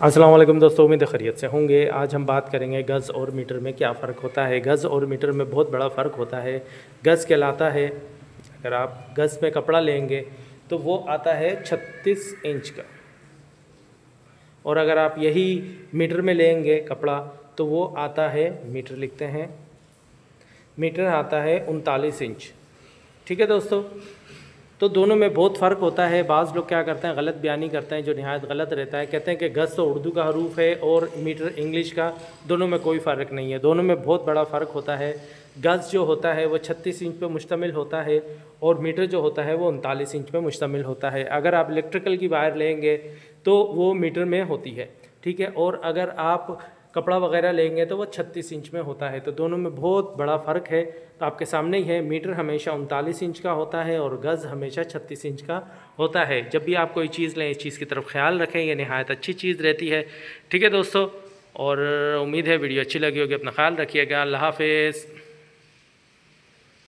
अस्सलाम वालेकुम दोस्तों, उम्मीद है खैरियत से होंगे। आज हम बात करेंगे गज़ और मीटर में क्या फ़र्क होता है। गज़ और मीटर में बहुत बड़ा फ़र्क होता है। गज़ कहलाता है, अगर आप गज़ में कपड़ा लेंगे तो वो आता है 36 इंच का, और अगर आप यही मीटर में लेंगे कपड़ा तो वो आता है, मीटर लिखते हैं, मीटर आता है 39 इंच। ठीक है दोस्तों, तो दोनों में बहुत फ़र्क होता है। बाज़ लोग क्या करते हैं, गलत बयानी करते हैं जो निहायत गलत रहता है। कहते हैं कि गज़ तो उर्दू का हरूफ है और मीटर इंग्लिश का, दोनों में कोई फ़र्क नहीं है। दोनों में बहुत बड़ा फ़र्क होता है। गज़ जो होता है वो 36 इंच पे मुश्तमिल होता है और मीटर जो होता है वो 39 इंच पे मुश्तमिल होता है। अगर आप इलेक्ट्रिकल की वायर लेंगे तो वो मीटर में होती है, ठीक है, और अगर आप कपड़ा वगैरह लेंगे तो वो 36 इंच में होता है। तो दोनों में बहुत बड़ा फ़र्क है। तो आपके सामने ही है, मीटर हमेशा 39 इंच का होता है और गज़ हमेशा 36 इंच का होता है। जब भी आप कोई चीज़ लें, इस चीज़ की तरफ ख्याल रखें, ये नहायत अच्छी चीज़ रहती है। ठीक है दोस्तों, और उम्मीद है वीडियो अच्छी लगी होगी। अपना ख्याल रखिएगा। अल्लाह हाफ़िज़।